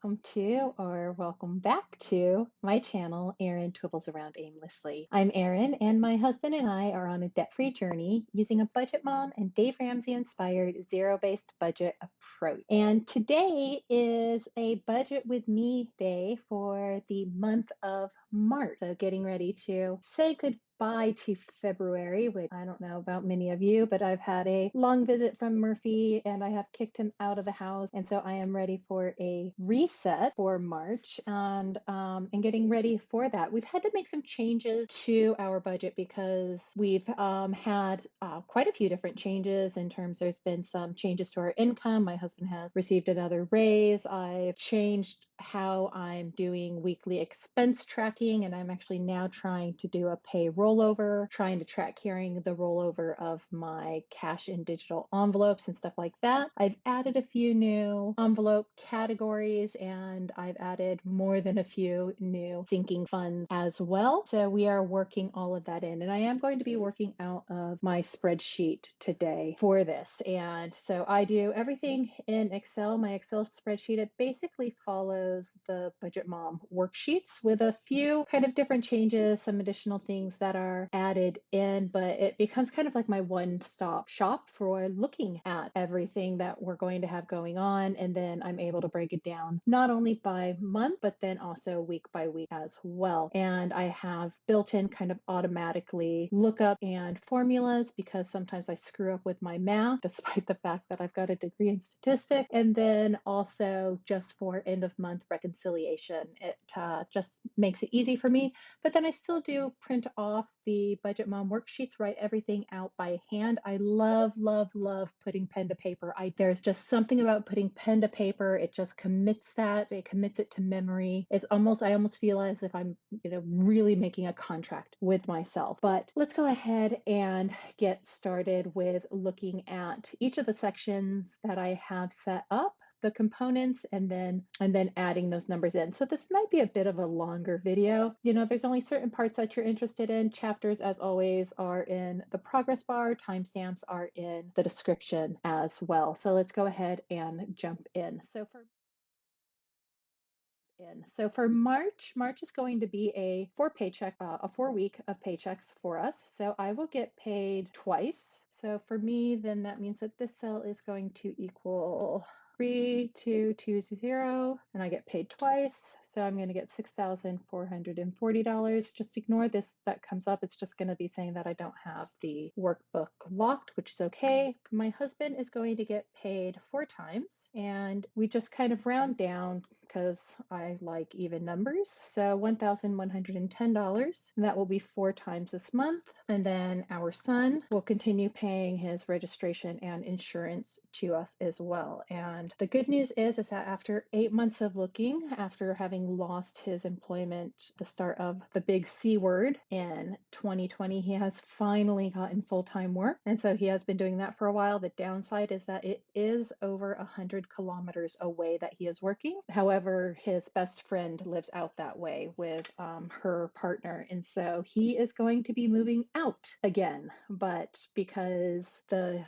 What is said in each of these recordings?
welcome to or welcome back to my channel, Erin Twibbles Around Aimlessly. I'm Erin, and my husband and I are on a debt-free journey using a Budget Mom and Dave Ramsey-inspired zero-based budget approach. And today is a Budget with Me day for the month of March. So getting ready to say goodbye to February, which I don't know about many of you, but I've had a long visit from Murphy and I have kicked him out of the house. And so I am ready for a reset for March and getting ready for that. We've had to make some changes to our budget because we've had quite a few different changes in terms, there's been some changes to our income. My husband has received another raise. I've changed how I'm doing weekly expense tracking, and I'm actually now trying to do a pay rollover, trying to track carrying the rollover of my cash in digital envelopes and stuff like that. I've added a few new envelope categories, and I've added more than a few new sinking funds as well. So we are working all of that in, and I am going to be working out of my spreadsheet today for this. And so I do everything in Excel. My Excel spreadsheet, it basically follows the Budget Mom worksheets with a few kind of different changes, some additional things that are added in, but it becomes kind of like my one-stop shop for looking at everything that we're going to have going on. And then I'm able to break it down not only by month, but then also week by week as well. And I have built in kind of automatically lookup and formulas because sometimes I screw up with my math, despite the fact that I've got a degree in statistics. And then also just for end of month reconciliation, it just makes it easy for me. But then I still do print off the Budget Mom worksheets, write everything out by hand. I love, love, love putting pen to paper. There's just something about putting pen to paper. It just commits that. It commits it to memory. I almost feel as if I'm, really making a contract with myself. But let's go ahead and get started with looking at each of the sections that I have set up, the components, and then adding those numbers in. So this might be a bit of a longer video. There's only certain parts that you're interested in. Chapters, as always, are in the progress bar. Timestamps are in the description as well. So let's go ahead and jump in. So for March is going to be a 4-week of paychecks for us. So I will get paid twice. So for me, then that means that this cell is going to equal 3220, and I get paid twice. So I'm going to get $6,440. Just ignore this that comes up. It's just going to be saying that I don't have the workbook locked, which is okay. My husband is going to get paid 4 times, and we just kind of round down because I like even numbers. So $1,110, and that will be 4 times this month. And then our son will continue paying his registration and insurance to us as well. And the good news is that after 8 months of looking, after having lost his employment, the start of the big C word in 2020, he has finally gotten full-time work. And so he has been doing that for a while. The downside is that it is over 100 kilometers away that he is working. However, his best friend lives out that way with her partner. And so he is going to be moving out again, but because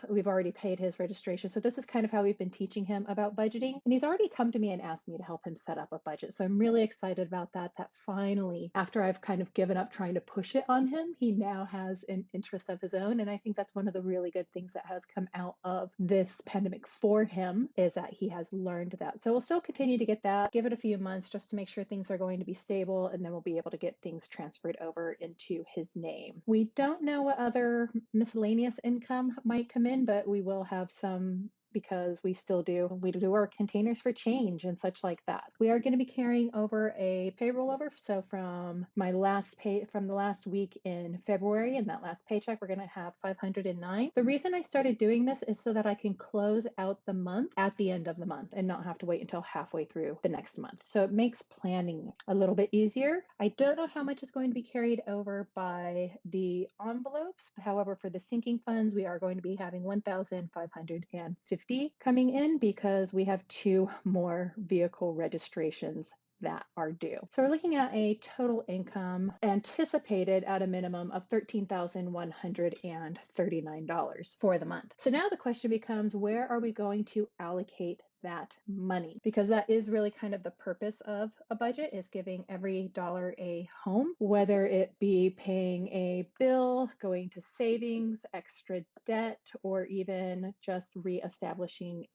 we've already paid his registration. So this is kind of how we've been teaching him about budgeting. And he's already come to me and asked me to help him set up a budget. So I'm really excited about that finally, after I've kind of given up trying to push it on him, he now has an interest of his own. And I think that's one of the really good things that has come out of this pandemic for him, is that he has learned that. So we'll still continue to get that, give it a few months just to make sure things are going to be stable, and then we'll be able to get things transferred over into his name. We don't know what other miscellaneous income might come in, but we will have some, because we do our containers for change and such like that. We are going to be carrying over a payroll over. So from the last week in February, and that last paycheck, we're going to have 509. The reason I started doing this is so that I can close out the month at the end of the month and not have to wait until halfway through the next month. So it makes planning a little bit easier. I don't know how much is going to be carried over by the envelopes. However, for the sinking funds, we are going to be having 1,550 coming in because we have 2 more vehicle registrations that are due. So we're looking at a total income anticipated at a minimum of $13,139 for the month. So now the question becomes, where are we going to allocate that money, because that is really kind of the purpose of a budget, is giving every dollar a home, whether it be paying a bill, going to savings, extra debt, or even just reestablishing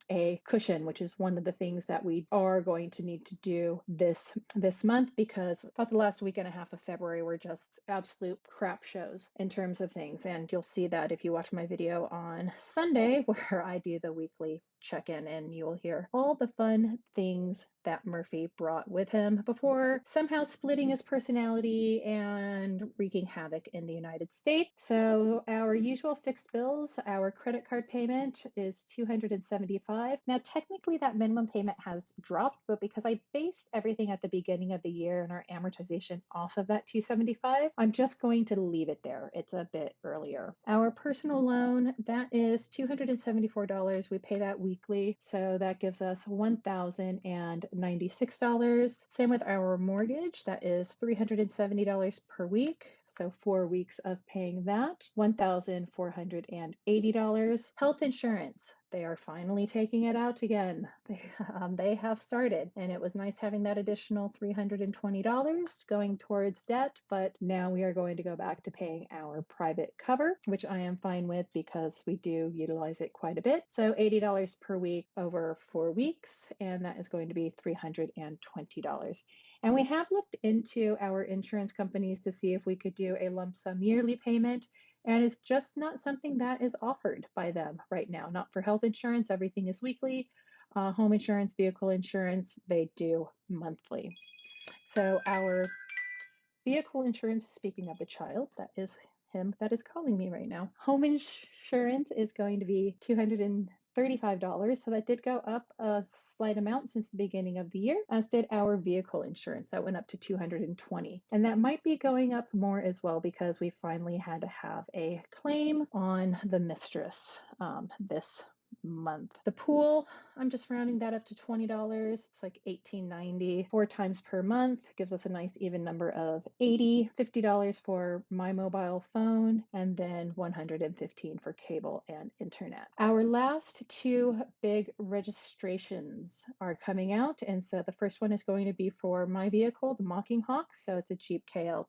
a cushion, which is one of the things that we are going to need to do this month, because about the last week and a half of February were just absolute crap shows in terms of things. And you'll see that if you watch my video on Sunday where I do the weekly check-in, and you will hear all the fun things that Murphy brought with him before somehow splitting his personality and wreaking havoc in the United States. So our usual fixed bills, our credit card payment is $275. Now, technically that minimum payment has dropped, but because I based everything at the beginning of the year and our amortization off of that $275, I'm just going to leave it there. It's a bit earlier. Our personal loan, that is $274. We pay that weekly, so that gives us $1,096. Same with our mortgage, that is $370 per week, so 4 weeks of paying that, $1,480. Health insurance, they are finally taking it out again. They have started, and it was nice having that additional $320 going towards debt, but now we are going to go back to paying our private cover, which I am fine with because we do utilize it quite a bit. So $80 per week over 4 weeks, and that is going to be $320. And we have looked into our insurance companies to see if we could do a lump sum yearly payment, and it's just not something that is offered by them right now. Not for health insurance, everything is weekly. Home insurance, vehicle insurance, they do monthly. So our vehicle insurance, speaking of the child, that is him that is calling me right now. Home insurance is going to be $235, so that did go up a slight amount since the beginning of the year, as did our vehicle insurance. That went up to $220, and that might be going up more as well because we finally had to have a claim on the mistress this month. The pool, I'm just rounding that up to $20. It's like $18.90 4 times per month. Gives us a nice even number of $80, $50 for my mobile phone, and then $115 for cable and internet. Our last 2 big registrations are coming out, and so the first one is going to be for my vehicle, the Mocking Hawk. So it's a Jeep KL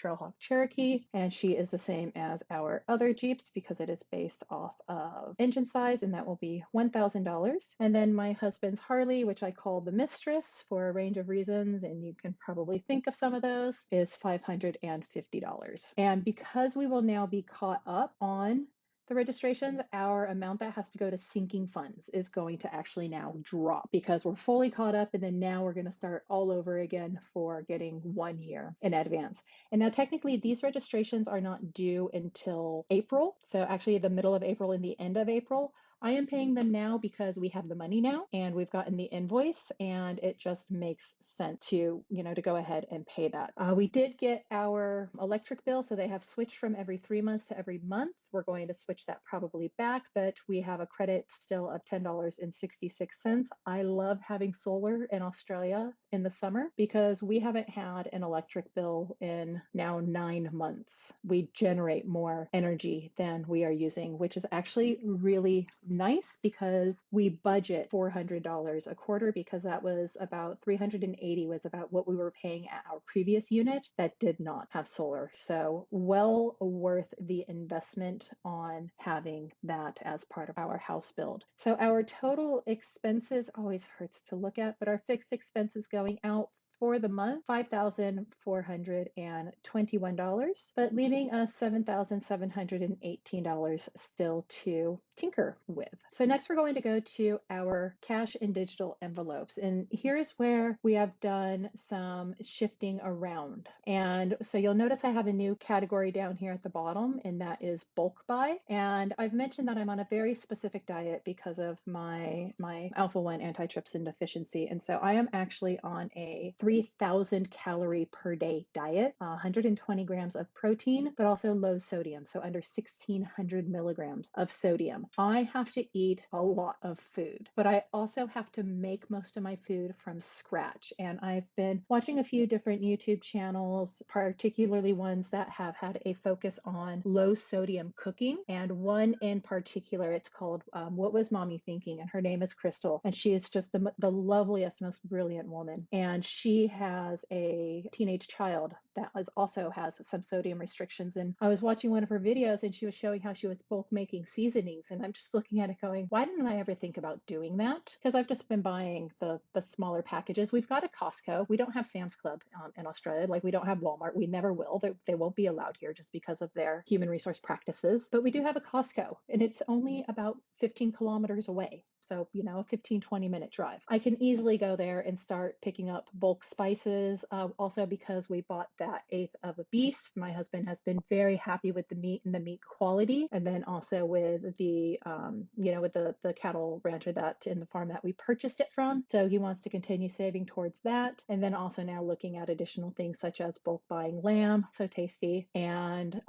Trailhawk Cherokee, and she is the same as our other Jeeps because it is based off of engine size, and that will be $1,000. And then my husband's Harley, which I call the Mistress for a range of reasons, and you can probably think of some of those, is $550. And because we will now be caught up on the registrations, our amount that has to go to sinking funds is going to actually now drop because we're fully caught up, and then now we're going to start all over again for getting 1 year in advance. And now technically these registrations are not due until April. So actually the middle of April and the end of April. I am paying them now because we have the money now and we've gotten the invoice, and it just makes sense to, to go ahead and pay that. We did get our electric bill, so they have switched from every 3 months to every month. We're going to switch that probably back, but we have a credit still of $10.66. I love having solar in Australia in the summer because we haven't had an electric bill in now 9 months. We generate more energy than we are using, which is actually really nice because we budget $400 a quarter, because that was about $380 was about what we were paying at our previous unit that did not have solar. So well worth the investment on having that as part of our house build. So our total expenses always hurts to look at, but our fixed expenses going out for the month, $5,421, but leaving us $7,718 still to tinker with. So next we're going to go to our cash and digital envelopes. And here's where we have done some shifting around. And so you'll notice I have a new category down here at the bottom, and that is bulk buy. And I've mentioned that I'm on a very specific diet because of my alpha-1 antitrypsin deficiency. And so I am actually on a 3,000 calorie per day diet, 120 grams of protein, but also low sodium, so under 1,600 milligrams of sodium. I have to eat a lot of food, but I also have to make most of my food from scratch. And I've been watching a few different YouTube channels, particularly ones that have had a focus on low sodium cooking. And one in particular, it's called What Was Mommy Thinking? And her name is Crystal. And she is just the loveliest, most brilliant woman. And she has a teenage child that also has some sodium restrictions. And I was watching one of her videos and she was showing how she was bulk making seasonings. And I'm just looking at it going, why didn't I ever think about doing that? Because I've just been buying the smaller packages. We've got a Costco. We don't have Sam's Club in Australia. Like we don't have Walmart. We never will. They won't be allowed here just because of their human resource practices. But we do have a Costco and it's only about 15 kilometers away. So, a 15, 20-minute drive. I can easily go there and start picking up bulk spices. Also, because we bought that eighth of a beast, my husband has been very happy with the meat and the meat quality. And then also with the, with the cattle rancher that in the farm that we purchased it from. So he wants to continue saving towards that. And then also now looking at additional things such as bulk buying lamb, so tasty, and,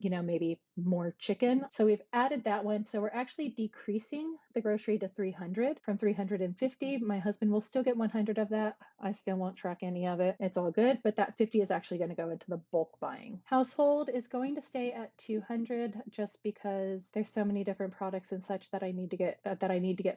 maybe more chicken. So we've added that one. So we're actually decreasing the grocery to 300 from 350. My husband will still get 100 of that. I still won't track any of it. It's all good, but that 50 is actually going to go into the bulk buying. Household is going to stay at 200 just because there's so many different products and such that I need to get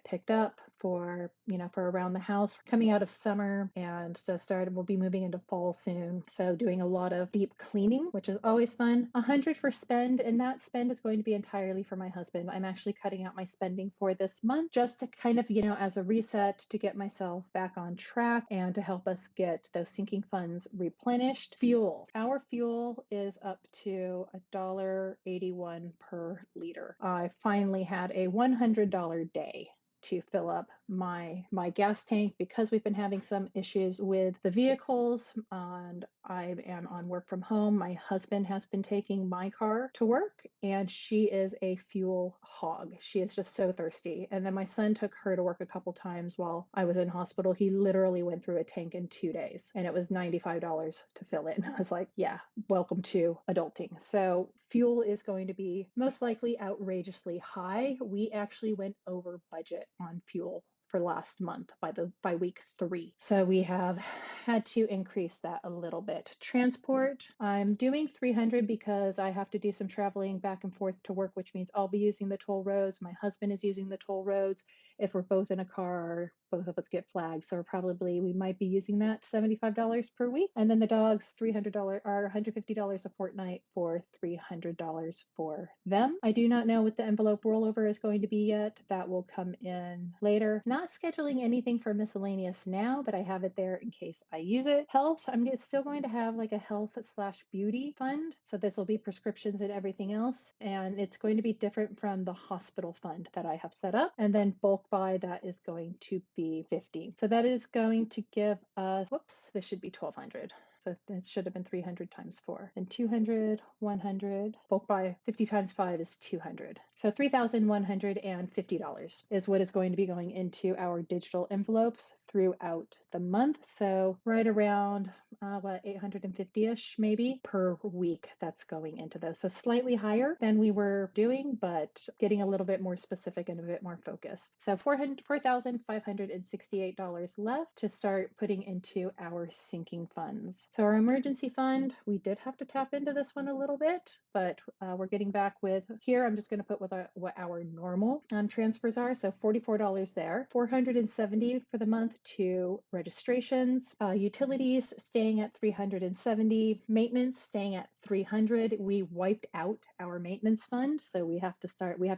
picked up for around the house coming out of summer. And so we'll be moving into fall soon. So doing a lot of deep cleaning, which is always fun. 100 for spend, and that spend is going to be entirely for my husband. I'm actually cutting out my spending for this month just to kind of, as a reset to get myself back on track and to help us get those sinking funds replenished. Fuel. Our fuel is up to $1.81 per liter. I finally had a $100 day to fill up my gas tank because we've been having some issues with the vehicles and I am on work from home. My husband has been taking my car to work and she is a fuel hog. She is just so thirsty. And then my son took her to work a couple times while I was in hospital. He literally went through a tank in 2 days and it was $95 to fill it. And I was like, yeah, welcome to adulting. So fuel is going to be most likely outrageously high. We actually went over budget on fuel for last month by week 3. So we have had to increase that a little bit. Transport, I'm doing 300 because I have to do some traveling back and forth to work, which means I'll be using the toll roads. My husband is using the toll roads. If we're both in a car, both of us get flagged. So we might be using that $75 per week. And then the dogs, $300 or $150 a fortnight for $300 for them. I do not know what the envelope rollover is going to be yet. That will come in later. Not scheduling anything for miscellaneous now, but I have it there in case I use it. Health, I'm still going to have like a health/beauty fund. So this will be prescriptions and everything else. And it's going to be different from the hospital fund that I have set up. And then bulk buy, that is going to be 50. So that is going to give us, this should be 1,200. So it should have been 300 times 4. And 200, 100, bulk buy 50 times 5 is 200. So $3,150 is what is going to be going into our digital envelopes throughout the month. So right around 850-ish maybe per week that's going into those. So slightly higher than we were doing, but getting a little bit more specific and a bit more focused. So $4,568 left to start putting into our sinking funds. So our emergency fund, we did have to tap into this one a little bit, but we're getting back with here. I'm just going to put what our normal transfers are. So $44 there, $470 for the month to registrations, utilities staying at $370, maintenance staying at $300. We wiped out our maintenance fund, so we have to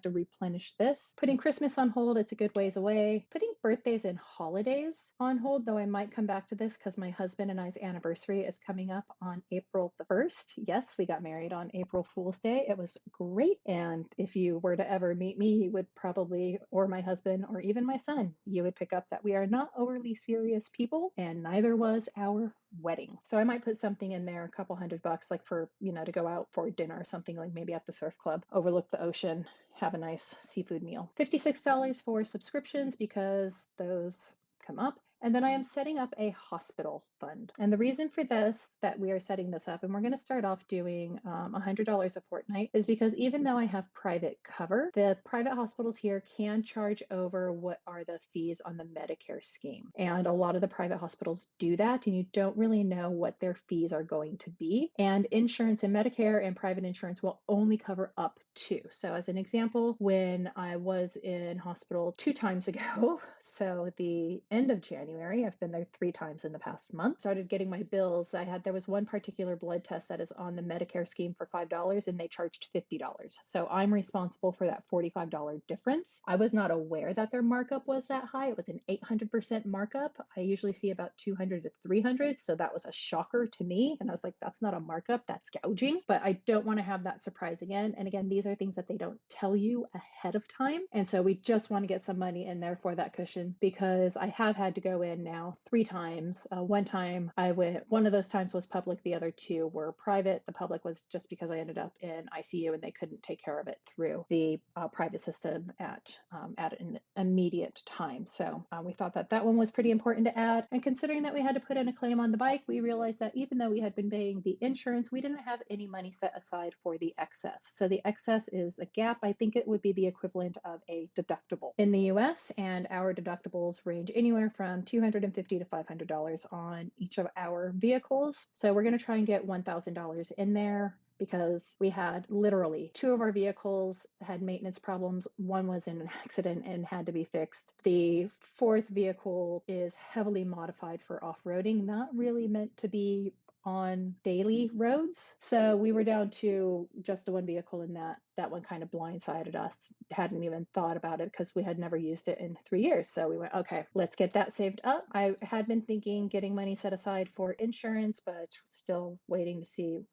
replenish this. Putting Christmas on hold, it's a good ways away. Putting birthdays and holidays on hold, though I might come back to this because my husband and I's anniversary is coming up on April the 1st. Yes, we got married on April Fool's Day. It was great. And if you were to ever meet me, you would probably, or my husband, or even my son, you would pick up that we are not overly serious people, and neither was our wedding. So I might put something in there, a couple $100, like for, to go out for dinner or something, like maybe at the surf club, overlook the ocean, have a nice seafood meal. $56 for subscriptions because those come up. And then I am setting up a hospital fund. And the reason for this, that we are setting this up, and we're going to start off doing $100 a fortnight, is because even though I have private cover, the private hospitals here can charge over what are the fees on the Medicare scheme. And a lot of the private hospitals do that, and you don't really know what their fees are going to be. And insurance and Medicare and private insurance will only cover up to. So as an example, when I was in hospital 2 times ago, so the end of January, I've been there 3 times in the past month, started getting my bills. There was one particular blood test that is on the Medicare scheme for $5 and they charged $50. So I'm responsible for that $45 difference. I was not aware that their markup was that high. It was an 800% markup. I usually see about 200 to 300. So that was a shocker to me. And I was like, that's not a markup, that's gouging. But I don't want to have that surprise again. And again, these are things that they don't tell you ahead of time. And so we just want to get some money in there for that cushion, because I have had to go in now 3 times. One time I went, one of those times was public, the other 2 were private. The public was just because I ended up in ICU and they couldn't take care of it through the private system at an immediate time. So we thought that that one was pretty important to add. And considering that we had to put in a claim on the bike, we realized that even though we had been paying the insurance, we didn't have any money set aside for the excess. So the excess is a gap. I think it would be the equivalent of a deductible in the US, and our deductibles range anywhere from $250 to $500 on each of our vehicles. So we're going to try and get $1,000 in there, because we had literally 2 of our vehicles had maintenance problems. One was in an accident and had to be fixed. The 4th vehicle is heavily modified for off-roading, not really meant to be on daily roads. So we were down to just the 1 vehicle, and that one kind of blindsided us. Hadn't even thought about it because we had never used it in 3 years. So we went, okay, let's get that saved up. I had been thinking getting money set aside for insurance, but still waiting to see.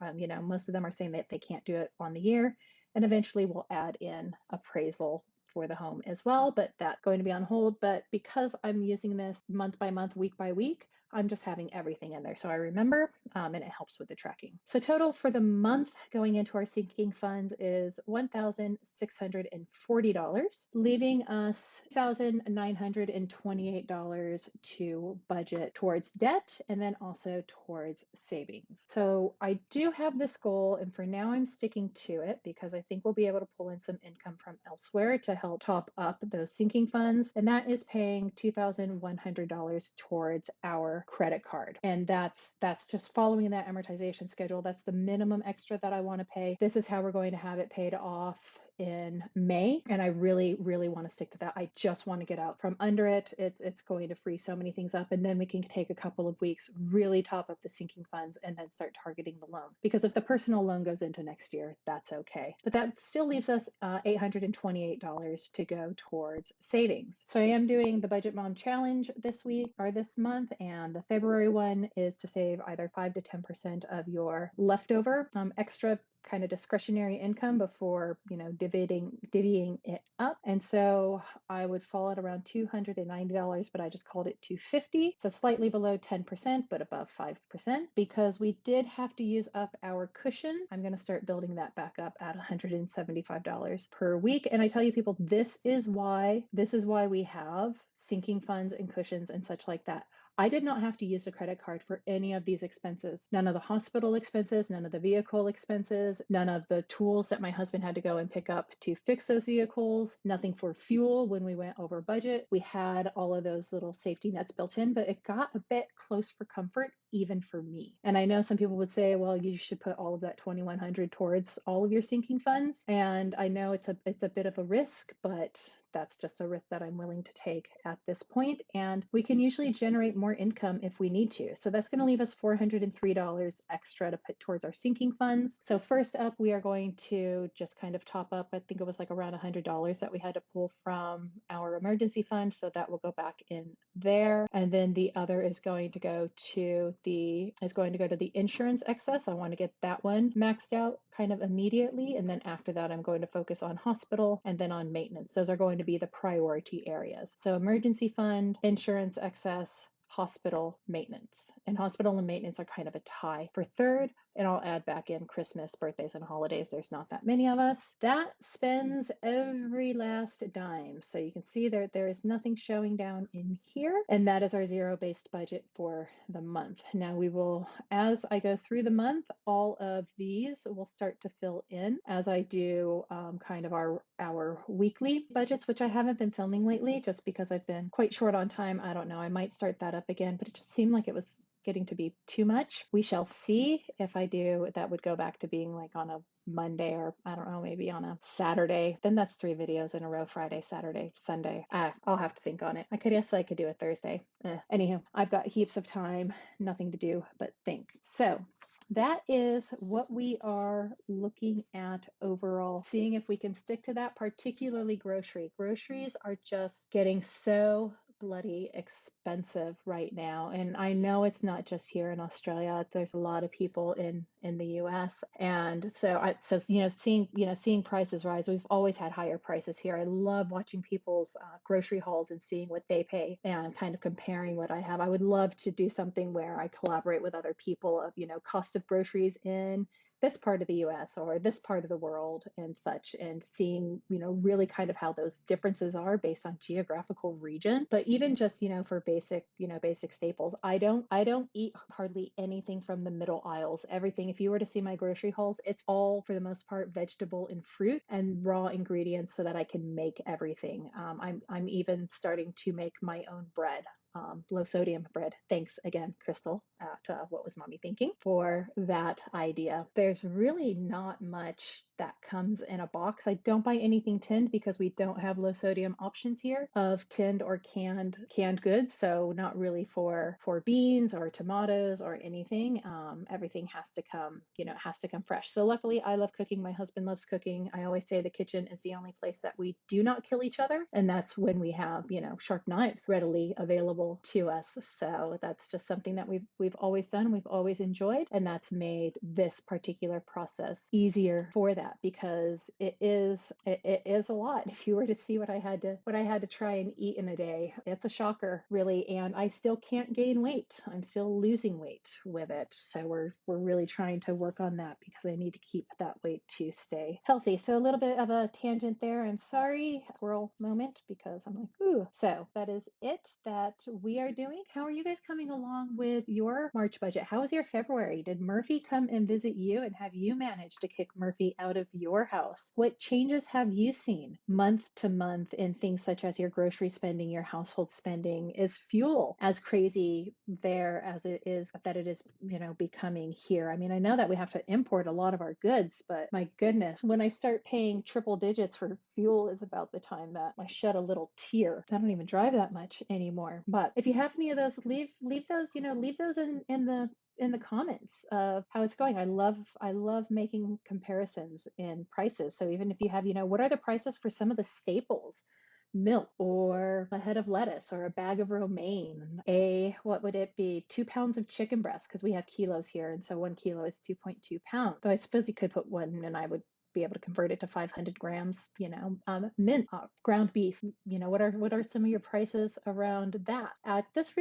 Most of them are saying that they can't do it on the year, and eventually we'll add in appraisal for the home as well, but that's going to be on hold. But because I'm using this month by month, week by week, I'm just having everything in there so I remember, and it helps with the tracking. So total for the month going into our sinking funds is $1,640, leaving us $1,928 to budget towards debt and then also towards savings. So I do have this goal, and for now I'm sticking to it because I think we'll be able to pull in some income from elsewhere to help top up those sinking funds, and that is paying $2,100 towards our credit card. And that's just following that amortization schedule. That's the minimum extra that I want to pay. This is how we're going to have it paid off in May, and I really, really want to stick to that. I just want to get out from under it. It's going to free so many things up, and then we can take a couple of weeks, really top up the sinking funds, and then start targeting the loan. Because if the personal loan goes into next year, that's okay. But that still leaves us $828 to go towards savings. So I am doing the Budget Mom Challenge this week or this month, and the February one is to save either 5 to 10% of your leftover extra kind of discretionary income before, divvying it up. And so I would fall at around $290, but I just called it $250. So slightly below 10%, but above 5%, because we did have to use up our cushion. I'm going to start building that back up at $175 per week. And I tell you people, this is why we have sinking funds and cushions and such like that. I did not have to use a credit card for any of these expenses. None of the hospital expenses, none of the vehicle expenses, none of the tools that my husband had to go and pick up to fix those vehicles, nothing for fuel when we went over budget. We had all of those little safety nets built in, but it got a bit close for comfort, even for me. And I know some people would say, well, you should put all of that $2,100 towards all of your sinking funds. And I know it's a bit of a risk, but that's just a risk that I'm willing to take at this point. And we can usually generate more income if we need to. So that's going to leave us $403 extra to put towards our sinking funds. So first up, we are going to just kind of top up. I think it was like around $100 that we had to pull from our emergency fund. So that will go back in there. And then the other is going to go to the insurance excess. I want to get that one maxed out kind of immediately. And then after that, I'm going to focus on hospital and then on maintenance. Those are going to be the priority areas. So emergency fund, insurance excess, hospital, maintenance. And hospital and maintenance are kind of a tie for third. and I'll add back in Christmas, birthdays, and holidays. There's not that many of us. That spends every last dime. So you can see there is nothing showing down in here. And that is our zero-based budget for the month. Now we will, as I go through the month, all of these will start to fill in as I do kind of our weekly budgets, which I haven't been filming lately just because I've been quite short on time. I don't know. I might start that up again, but it just seemed like it was getting to be too much. We shall see. If I do, that would go back to being like on a Monday, or I don't know, maybe on a Saturday. Then that's 3 videos in a row: Friday, Saturday, Sunday. I'll have to think on it. I could do a Thursday. Anywho, I've got heaps of time, nothing to do but think. So that is what we are looking at overall, seeing if we can stick to that, particularly grocery. Groceries are just getting so bloody expensive right now. And I know it's not just here in Australia. There's a lot of people in the US. And seeing prices rise. We've always had higher prices here. I love watching people's grocery hauls and seeing what they pay and kind of comparing what I have. I would love to do something where I collaborate with other people of, cost of groceries in this part of the US or this part of the world and such, and seeing, really kind of how those differences are based on geographical region. But even just, for basic staples, I don't eat hardly anything from the middle aisles. Everything, if you were to see my grocery hauls, it's all for the most part vegetable and fruit and raw ingredients so that I can make everything. I'm even starting to make my own bread. Low sodium bread. Thanks again, Crystal, to What Was Mommy Thinking, for that idea. There's really not much that comes in a box. I don't buy anything tinned because we don't have low sodium options here of tinned or canned goods. So not really for beans or tomatoes or anything. Everything has to come fresh. So luckily I love cooking. My husband loves cooking. I always say the kitchen is the only place that we do not kill each other. And that's when we have, sharp knives readily available to us. So that's just something that we've always done, we've always enjoyed, and that's made this particular process easier for that, because it is a lot. If you were to see what I had to try and eat in a day, it's a shocker, really. And I still can't gain weight. I'm still losing weight with it. So we're really trying to work on that because I need to keep that weight to stay healthy. So a little bit of a tangent there. I'm sorry, squirrel moment, because I'm like, ooh. So that is it that we are doing. How are you guys coming along with your March budget? How was your February? Did Murphy come and visit you, and have you managed to kick Murphy out of your house? What changes have you seen month to month in things such as your grocery spending, your household spending? Is fuel as crazy there as it is becoming here? I mean, I know that we have to import a lot of our goods, but my goodness, when I start paying triple digits for fuel is about the time that I shed a little tear. I don't even drive that much anymore. But if you have any of those, leave those in the comments of how it's going. I love making comparisons in prices. So even if you have, what are the prices for some of the staples? Milk, or a head of lettuce, or a bag of romaine, what would it be? 2 pounds of chicken breast, because we have kilos here, and so 1 kilo is 2.2 pounds. Though I suppose you could put one, and I would be able to convert it to 500 grams, mint, ground beef, what are some of your prices around that? It'd just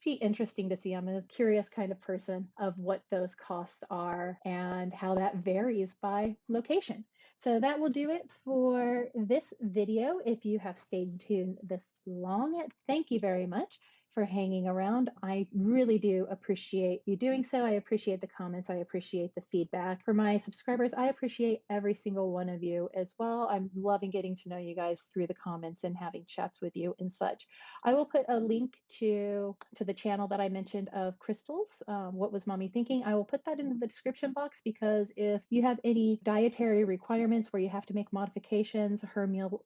be interesting to see. I'm a curious kind of person of what those costs are and how that varies by location. So that will do it for this video. If you have stayed tuned this long, thank you very much for hanging around. I really do appreciate you doing so. I appreciate the comments. I appreciate the feedback. For my subscribers, I appreciate every single one of you as well. I'm loving getting to know you guys through the comments and having chats with you and such. I will put a link to the channel that I mentioned of Crystal's, What Was Mommy Thinking? I will put that in the description box, because if you have any dietary requirements where you have to make modifications, her meal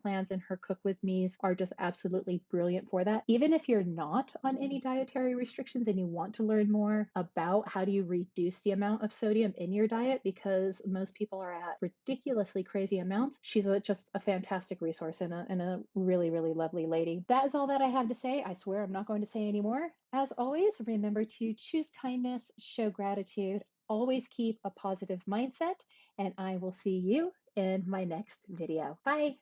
plans and her cook with me's are just absolutely brilliant for that. Even if you're not on any dietary restrictions and you want to learn more about how do you reduce the amount of sodium in your diet, because most people are at ridiculously crazy amounts, she's just a fantastic resource and a really, really lovely lady. That is all that I have to say. I swear I'm not going to say any more. As always, remember to choose kindness, show gratitude, always keep a positive mindset, and I will see you in my next video. Bye.